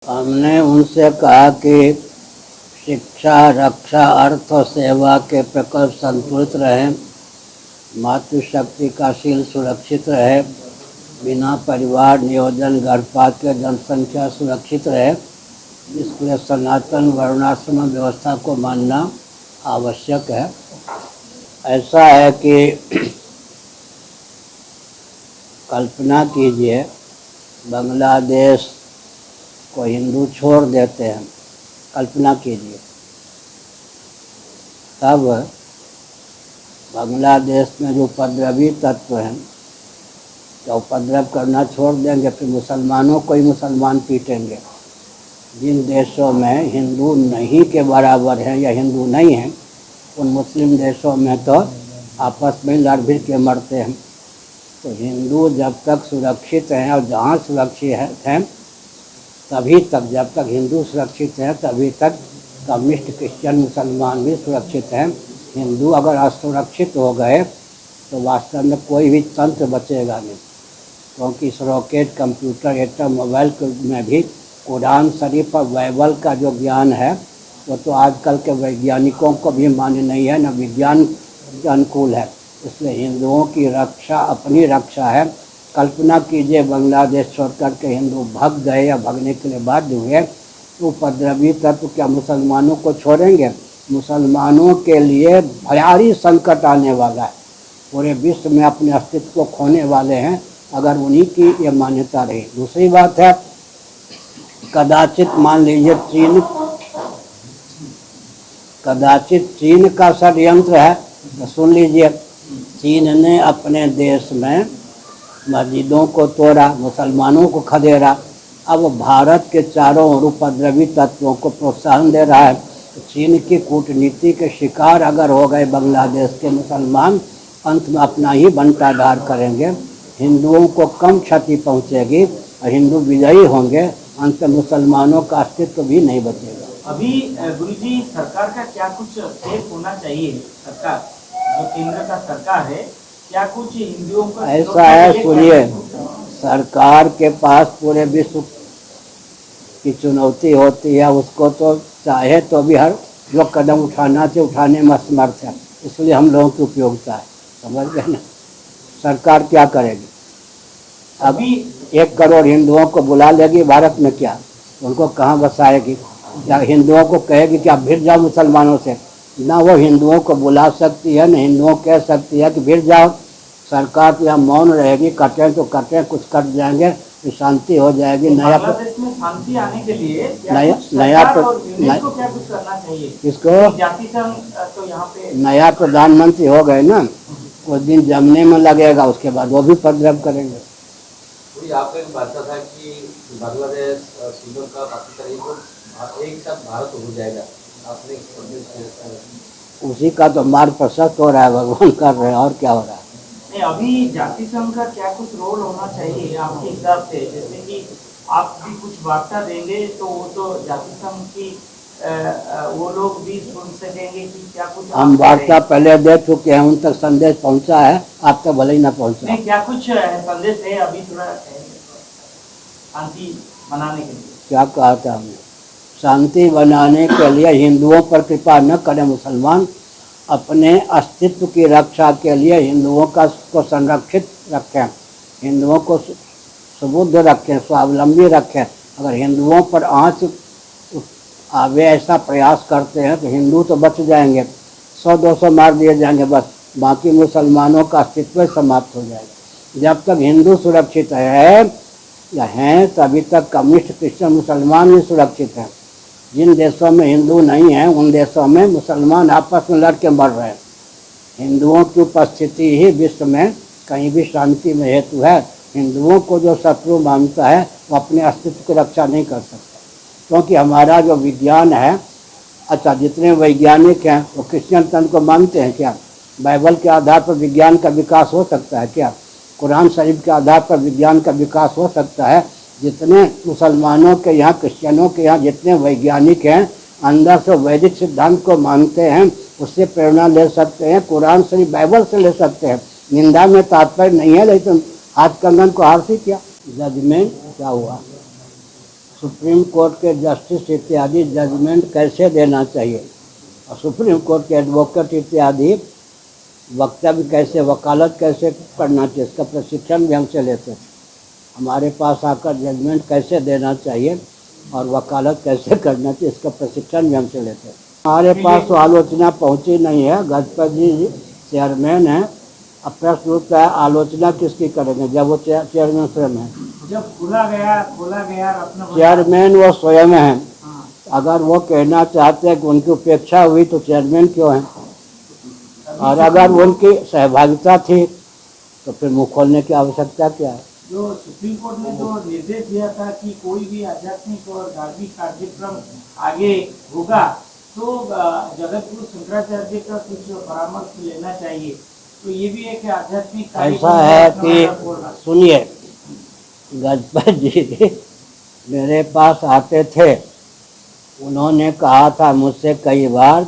हमने उनसे कहा कि शिक्षा, रक्षा, अर्थ और सेवा के प्रकल्प संतुलित रहें, मातृशक्ति का शील सुरक्षित रहे, बिना परिवार नियोजन गर्भपात के जनसंख्या सुरक्षित रहे। इसके लिए सनातन वर्णाश्रम व्यवस्था को मानना आवश्यक है। ऐसा है कि कल्पना कीजिए, बांग्लादेश को हिंदू छोड़ देते हैं, कल्पना कीजिए, तब बांग्लादेश में जो उपद्रवी तत्व हैं क्या उपद्रव करना छोड़ देंगे? फिर मुसलमानों को ही मुसलमान पीटेंगे। जिन देशों में हिंदू नहीं के बराबर हैं या हिंदू नहीं हैं, उन मुस्लिम देशों में तो आपस में लड़ भिड़ के मरते हैं। तो हिंदू जब तक सुरक्षित हैं और जहाँ सुरक्षित हैं तभी तक, जब तक हिंदू सुरक्षित हैं तभी तक कम्युनिस्ट, क्रिश्चियन, मुसलमान भी सुरक्षित हैं। हिंदू अगर असुरक्षित हो गए तो वास्तव में कोई भी तंत्र बचेगा नहीं, क्योंकि इस रॉकेट, कंप्यूटर, एटम, मोबाइल में भी कुरान शरीफ और बाइबल का जो ज्ञान है वो तो आजकल के वैज्ञानिकों को भी मान्य नहीं है, न विज्ञान के अनुकूल है। इसलिए हिंदुओं की रक्षा अपनी रक्षा है। कल्पना कीजिए, बांग्लादेश छोड़कर के हिंदू भाग गए या भागने के लिए बाध्य हुए, तो उपद्रवी तत्व क्या मुसलमानों को छोड़ेंगे? मुसलमानों के लिए भयारी संकट आने वाला है। पूरे विश्व में अपने अस्तित्व को खोने वाले हैं अगर उन्हीं की ये मान्यता रही। दूसरी बात है, कदाचित मान लीजिए चीन का षड्यंत्र है, तो सुन लीजिए, चीन ने अपने देश में मस्जिदों को तोड़ा, मुसलमानों को खदेड़ा। अब भारत के चारों ओर उपद्रवी तत्वों को प्रोत्साहन दे रहा है। चीन की कूटनीति के शिकार अगर हो गए बांग्लादेश के मुसलमान, अंत में अपना ही बंटाधार करेंगे। हिंदुओं को कम क्षति पहुंचेगी और हिंदू विजयी होंगे, अंत में मुसलमानों का अस्तित्व भी नहीं बचेगा। अभी गुरुजी, सरकार का क्या कुछ स्टेप होना चाहिए? सरकार जो केंद्र का सरकार है, क्या कुछ हिंदुओं का ऐसा है, सुनिए, सरकार के पास पूरे विश्व की चुनौती होती है, उसको तो चाहे तो भी हर जो कदम उठाना चाहिए उठाने में असमर्थ है। इसलिए हम लोगों की उपयोगिता है, समझ गए ना। सरकार क्या करेगी? अभी 1 करोड़ हिंदुओं को बुला लेगी भारत में, क्या उनको कहाँ बसाएगी? या हिंदुओं को कहेगी कि आप भिड़ जाओ मुसलमानों से? ना वो हिंदुओं को बुला सकती है, न हिंदुओं कह सकती है कि भिड़ जाओ। सरकार तो यहाँ मौन रहेगी, कटें तो कटें, कुछ कट जाएंगे तो शांति हो जाएगी। तो बांग्लादेश में शांति आने के लिए क्या कुछ करना चाहिए? इसको जाति संघ तो यहाँ पे नया प्रधानमंत्री हो गए ना, कुछ दिन जमने में लगेगा, उसके बाद वो भी उपद्रव करेंगे। आपका एक बात था कि बांग्लादेश, श्रीलंका, पाकिस्तान को एक साथ भारत हो जाएगा, आपने उसी का तो मार्ग प्रशस्त हो रहा है, भगवान कर रहे हैं, और क्या हो रहा है? नहीं, अभी जाति संघ का क्या कुछ रोल होना चाहिए आपके हिसाब से? जैसे कि आप भी कुछ वार्ता देंगे तो वो तो जाति संघ की वो लोग भी सुन सकेंगे कि क्या कुछ। हम वार्ता पहले दे चुके हैं, उन तक संदेश पहुंचा है, आप तक भले ही ना पहुंचा। नहीं, क्या कुछ संदेश है अभी थोड़ा शांति बनाने के लिए? क्या कहा था हमने? शांति बनाने के लिए हिंदुओं पर कृपा न करें मुसलमान, अपने अस्तित्व की रक्षा के लिए हिंदुओं को संरक्षित रखें, हिंदुओं को सुबुद्ध रखें, स्वावलंबी रखें। अगर हिंदुओं पर आँच आवे ऐसा प्रयास करते हैं तो हिंदू तो बच जाएंगे, 100-200 मार दिए जाएंगे, बस बाकी मुसलमानों का अस्तित्व समाप्त हो जाएगा। जब तक हिंदू सुरक्षित है या हैं तभी तक कम्युनिस्ट, क्रिश्चियन, मुसलमान भी सुरक्षित हैं। जिन देशों में हिंदू नहीं हैं उन देशों में मुसलमान आपस में लड़ के मर रहे हैं। हिंदुओं की उपस्थिति ही विश्व में कहीं भी शांति में हेतु है। हिंदुओं को जो शत्रु मानता है वो अपने अस्तित्व की रक्षा नहीं कर सकता, क्योंकि हमारा जो विज्ञान है, अच्छा जितने वैज्ञानिक हैं वो क्रिश्चियन तंत्र को मानते हैं क्या? बाइबल के आधार पर विज्ञान का विकास हो सकता है क्या? कुरान शरीफ के आधार पर विज्ञान का विकास हो सकता है? जितने मुसलमानों के यहाँ, क्रिश्चियनों के यहाँ जितने वैज्ञानिक हैं अंदर से वैदिक सिद्धांत को मानते हैं, उससे प्रेरणा ले सकते हैं, कुरान शरीफ, बाइबल से ले सकते हैं। निंदा में तात्पर्य नहीं है, लेकिन हाथ कंगन को हार से क्या जजमेंट क्या हुआ? सुप्रीम कोर्ट के जस्टिस इत्यादि जजमेंट कैसे देना चाहिए, और सुप्रीम कोर्ट के एडवोकेट इत्यादि वक्तव्य कैसे, वकालत कैसे करना चाहिए, इसका प्रशिक्षण भी हमसे लेते थे। हमारे पास आकर जजमेंट कैसे देना चाहिए और वकालत कैसे करना चाहिए, इसका प्रशिक्षण भी हमसे लेते थे। हमारे पास तो आलोचना पहुंची नहीं है। गजपति जी चेयरमैन हैं। अब प्रश्न उठता है आलोचना किसकी करेंगे जब वो चेयरमैन स्वयं है। जब खोला गया अपना चेयरमैन वो स्वयं हैं। हाँ। अगर वो कहना चाहते हैं कि उनकी उपेक्षा हुई तो चेयरमैन क्यों हैं, और अगर उनकी सहभागिता थी तो फिर मुँह खोलने की आवश्यकता क्या है। जो सुप्रीम कोर्ट ने जो निर्देश दिया था कि कोई भी आध्यात्मिक और धार्मिक कार्यक्रम आगे होगा तो जगतगुरु शंकराचार्य का कुछ परामर्श लेना चाहिए, तो ये भी एक आध्यात्मिक ऐसा है कि सुनिए, गजपति जी मेरे पास आते थे, उन्होंने कहा था मुझसे कई बार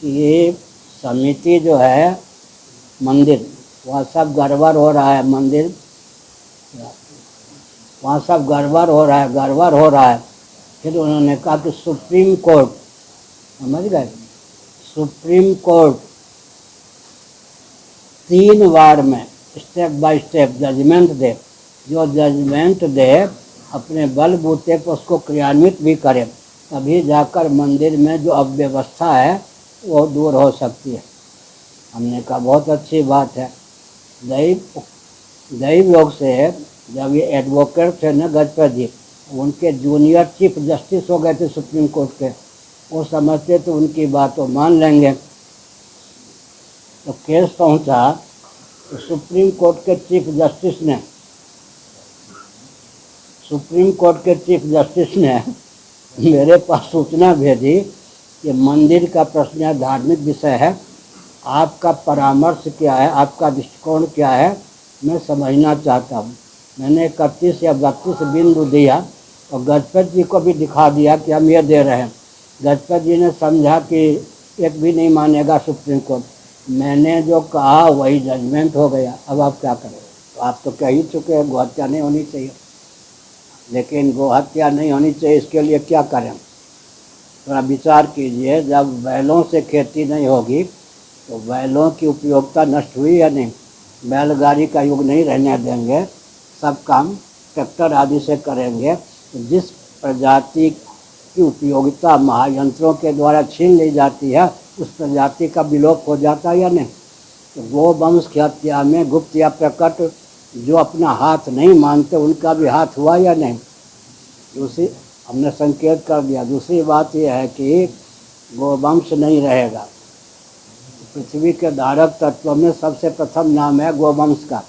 कि ये समिति जो है मंदिर, वहाँ सब गड़बड़ हो रहा है, मंदिर वहाँ सब गड़बड़ हो रहा है। फिर उन्होंने कहा कि सुप्रीम कोर्ट, समझ गए, सुप्रीम कोर्ट 3 बार में स्टेप बाय स्टेप जजमेंट दे, जो जजमेंट दे अपने बलबूते पर उसको क्रियान्वित भी करे, तभी जाकर मंदिर में जो अव्यवस्था है वो दूर हो सकती है। हमने कहा बहुत अच्छी बात है। दैव योग से जब ये एडवोकेट थे न गजपति जी, उनके जूनियर चीफ जस्टिस हो गए थे सुप्रीम कोर्ट के, वो समझते तो उनकी बात तो मान लेंगे। तो केस पहुंचा तो सुप्रीम कोर्ट के चीफ जस्टिस ने मेरे पास सूचना भेजी कि मंदिर का प्रश्न धार्मिक विषय है, आपका परामर्श क्या है, आपका दृष्टिकोण क्या है, मैं समझना चाहता हूँ। मैंने 31 या 32 बिंदु दिया और गजपति जी को भी दिखा दिया कि हम ये दे रहे हैं। गजपति जी ने समझा कि एक भी नहीं मानेगा सुप्रीम कोर्ट, मैंने जो कहा वही जजमेंट हो गया। अब आप क्या करें, तो आप तो कह ही चुके हैं गोहत्या नहीं होनी चाहिए, लेकिन गोहत्या नहीं होनी चाहिए इसके लिए क्या करें, थोड़ा विचार कीजिए। जब बैलों से खेती नहीं होगी तो बैलों की उपयोगिता नष्ट हुई या नहीं। बैलगाड़ी का युग नहीं रहने देंगे, सब काम ट्रैक्टर आदि से करेंगे। तो जिस प्रजाति की उपयोगिता महायंत्रों के द्वारा छीन ली जाती है, उस प्रजाति का विलोप हो जाता है या नहीं। तो गोवंश की हत्या में गुप्त या प्रकट जो अपना हाथ नहीं मानते उनका भी हाथ हुआ या नहीं। दूसरी हमने संकेत कर दिया। दूसरी बात यह है कि गोवंश नहीं रहेगा। पृथ्वी के धारक तत्व में सबसे प्रथम नाम है गोवंश का।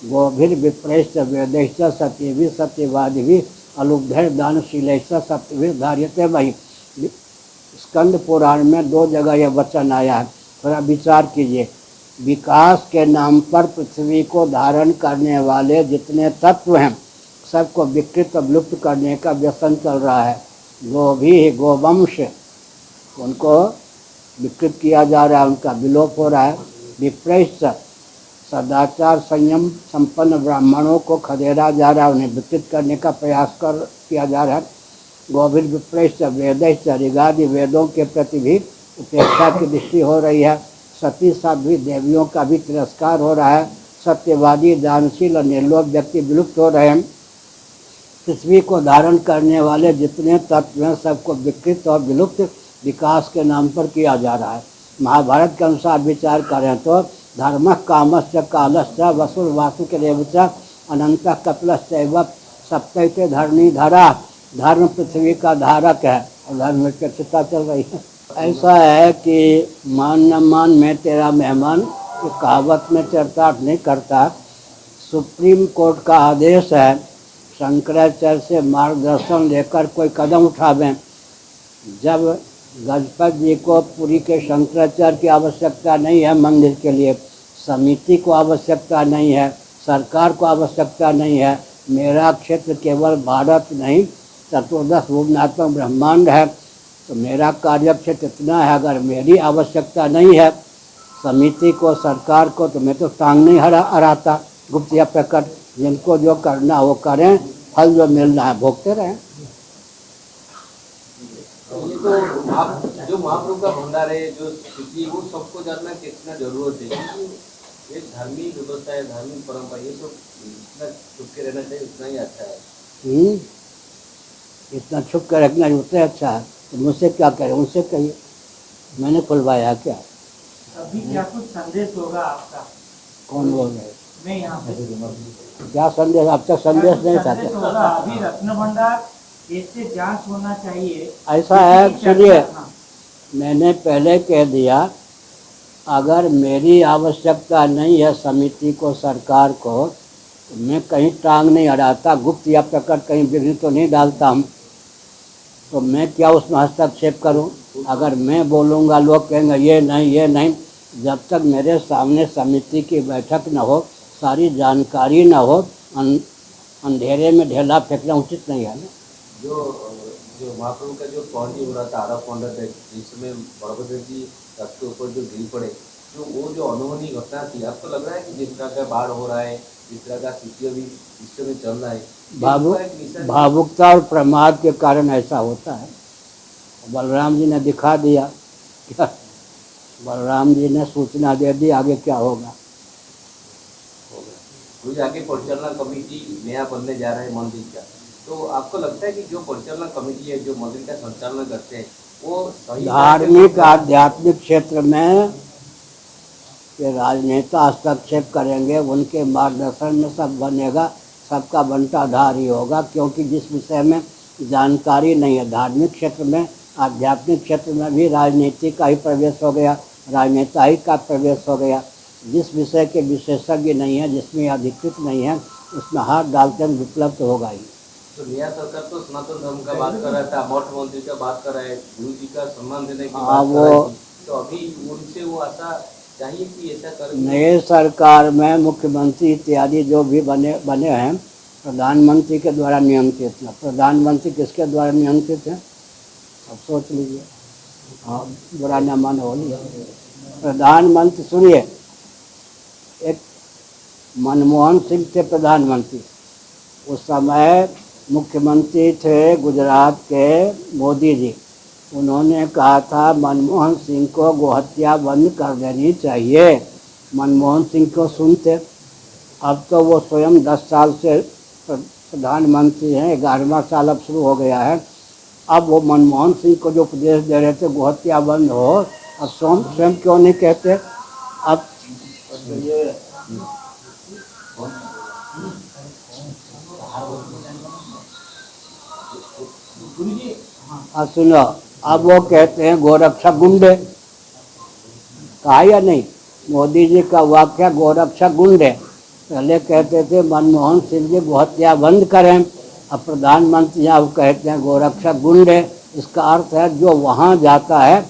गोभिर विप्रेश्च वेदैश्च सत्यभिः सत्यवादिभिः अलुब्धैः दानशीलैश्च सत्यभिः धार्यते वही। स्कंद पुराण में 2 जगह यह वचन आया है, थोड़ा विचार कीजिए। विकास के नाम पर पृथ्वी को धारण करने वाले जितने तत्व हैं सबको विकृत विलुप्त करने का व्यसन चल रहा है। गोभी गोवंश, उनको विकृत किया जा रहा है, उनका विलोप हो रहा है। विप्रेश्च, सदाचार संयम संपन्न ब्राह्मणों को खदेड़ा जा रहा है, उन्हें विकृत करने का प्रयास किया जा रहा है। गोभिर विप्रेश्च वेदैश्च, ऋगादि वेदों के प्रति भी उपेक्षा की दृष्टि हो रही है। सती साध्वी देवियों का भी तिरस्कार हो रहा है। सत्यवादी दानशील और निर्लोभ व्यक्ति विलुप्त हो रहे हैं। पृथ्वी को धारण करने वाले जितने तत्व हैं सबको विकृत और विलुप्त विकास के नाम पर किया जा रहा है। महाभारत के अनुसार विचार करें तो धर्म कामश्च कालश्च वसुर वासुकिरेवच अनंत कपिलश्चैव सप्तैते धरणी धरा। धर्म पृथ्वी का धारक है और धर्म में चिता चल रही है। ऐसा है कि मान न मान मैं तेरा मेहमान, ये कहावत में चरितार्थ नहीं करता। सुप्रीम कोर्ट का आदेश है शंकराचार्य से मार्गदर्शन लेकर कोई कदम उठावें। जब गजपति जी को पुरी के शंकराचार्य की आवश्यकता नहीं है, मंदिर के लिए समिति को आवश्यकता नहीं है, सरकार को आवश्यकता नहीं है। मेरा क्षेत्र केवल भारत नहीं, चतुर्दश भुवनात्मक ब्रह्मांड है, तो मेरा कार्य क्षेत्र इतना है। अगर मेरी आवश्यकता नहीं है समिति को, सरकार को, तो मैं तो टांग नहीं हराता। गुप्त या प्रकट, जिनको जो करना वो करें, फल जो मिल रहा है भोगते रहें। ये तो जो महाप्रभु का भंडार है, जो स्थिति, वो सबको जानना कितना जरूरत है, क्योंकि एक धार्मिक व्यवस्था है, धार्मिक परंपरा, ये सब जितना छुप के रहना चाहिए उतना ही अच्छा है। इतना छुप कर रखना उतना अच्छा है। तो मुझसे क्या करें, उनसे कहिए, मैंने खुलवाया क्या? अभी क्या कुछ संदेश होगा आपका? कौन बोल रहे हैं? मैं यहाँ पे क्या संदेश? अब तक संदेश नहीं था संदेश क्या? होगा अभी रत्न भंडार कैसे जांच होना चाहिए? ऐसा है, सुनिए, हाँ। मैंने पहले कह दिया, अगर मेरी आवश्यकता नहीं है समिति को, सरकार को, तो मैं कहीं टांग नहीं अड़ाता, गुप्त या प्रकट कहीं विघ्न तो नहीं डालता हूँ। तो मैं क्या उसमें हस्तक्षेप करूँ? अगर मैं बोलूँगा लोग कहेंगे ये नहीं ये नहीं। जब तक मेरे सामने समिति की बैठक न हो, सारी जानकारी न हो, अंधेरे में ढेला फेंकना उचित नहीं है ना। जो महाप्रभु का जो पौंडी हो रहा था, आरा पौंडा था, जिसमें बड़भद्र जी रथ के ऊपर जो गिर पड़े, जो अनहोनी घटना थी, आपको लग रहा है कि जिस तरह का बाढ़ हो रहा है, जिस तरह का स्थिति अभी विश्व में चल रहा है, भावुकता और प्रमाद के कारण ऐसा होता है। बलराम जी ने दिखा दिया, क्या बलराम जी ने सूचना दे दी, आगे क्या होगा। मुझे आगे परिचालना कमेटी नया बनने जा रहा है मंदिर का, तो आपको लगता है कि जो परिचालना कमेटी है, जो मंदिर का संचालन करते हैं, वो सही धार्मिक आध्यात्मिक क्षेत्र में के राजनेता हस्तक्षेप करेंगे, उनके मार्गदर्शन में सब बनेगा, सबका बंटाधार ही होगा। क्योंकि जिस विषय में जानकारी नहीं है, धार्मिक क्षेत्र में, आध्यात्मिक क्षेत्र में भी राजनीति का ही प्रवेश हो गया, राजनेता ही का प्रवेश हो गया। जिस विषय के विशेषज्ञ नहीं है, जिसमें अधिकृत नहीं है, उसमें हाथ डालते हैं विप्लव तो होगा ही। तो नया सरकार तो सनातन धर्म का बात कर रहा था, मठ मंदिर का बात कर रहा है, गुरु जी का सम्मान देने की बात कर रहा है, तो अभी उनसे वो आशा चाहिए कि ऐसा करें। नए सरकार में मुख्यमंत्री इत्यादि जो भी बने हैं, प्रधानमंत्री के द्वारा नियंत्रित है। प्रधानमंत्री किसके द्वारा नियंत्रित है? अब सोच लीजिए। हाँ, बुरा न मानो। प्रधानमंत्री, सुनिए, एक मनमोहन सिंह थे प्रधानमंत्री, उस समय मुख्यमंत्री थे गुजरात के मोदी जी। उन्होंने कहा था मनमोहन सिंह को गोहत्या बंद कर देनी चाहिए। मनमोहन सिंह को सुनते। अब तो वो स्वयं 10 साल से प्रधानमंत्री हैं, 11वां साल अब शुरू हो गया है। अब वो मनमोहन सिंह को जो उपदेश दे रहे थे गोहत्या बंद हो, अब स्वयं क्यों नहीं कहते? अब सुनो, अब वो कहते हैं गोरक्षक गुंडे, कहा या नहीं? मोदी जी का वाक्य गोरक्षक गुंडे। पहले कहते थे मनमोहन सिंह जी गोहत्या बंद करें, अब प्रधानमंत्री अब कहते हैं गोरक्षक गुंडे। इसका अर्थ है जो वहाँ जाता है,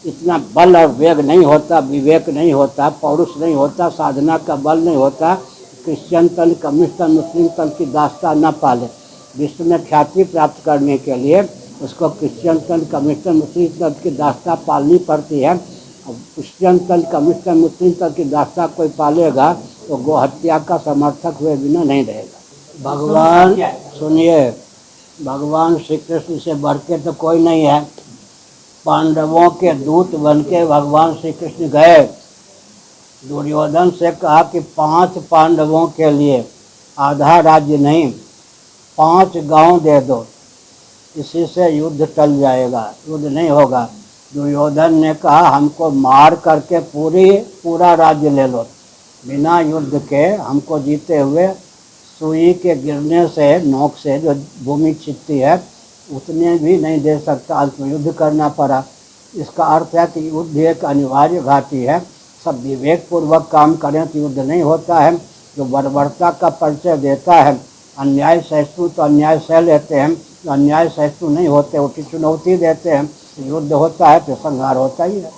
इतना बल और वेग नहीं होता, विवेक नहीं होता, पौरुष नहीं होता, साधना का बल नहीं होता, क्रिश्चियन तंत्र, कम्युनिस्ट तंत्र, मुस्लिम तंत्र की दास्ता न पाले। विश्व में ख्याति प्राप्त करने के लिए उसको क्रिश्चियन तंत्र, कम्युनिस्ट तंत्र, मुस्लिम तंत्र की दास्ता पालनी पड़ती है। क्रिश्चियन तंत्र, कम्युनिस्ट तंत्र, मुस्लिम तंत्र की दास्ता कोई पालेगा तो गोहत्या का समर्थक हुए बिना नहीं रहेगा। भगवान, सुनिए, भगवान श्री कृष्ण से बढ़ के तो कोई नहीं है। पांडवों के दूत बन के भगवान श्री कृष्ण गए, दुर्योधन से कहा कि 5 पांडवों के लिए आधा राज्य नहीं, 5 गांव दे दो, इसी से युद्ध टल जाएगा, युद्ध नहीं होगा। दुर्योधन ने कहा हमको मार करके पूरा राज्य ले लो, बिना युद्ध के हमको जीते हुए सुई के गिरने से, नोक से जो भूमि छिपती है उतने भी नहीं दे सकता, अंत में युद्ध करना पड़ा। इसका अर्थ है कि युद्ध एक अनिवार्य घाटी है। सब विवेक पूर्वक काम करें तो युद्ध नहीं होता है। जो बर्बरता का परिचय देता है, अन्याय सहिष्णु तो अन्याय सह लेते हैं, जो अन्याय सहिष्णु नहीं होते उसकी चुनौती देते हैं, युद्ध होता है तो संहार होता ही है।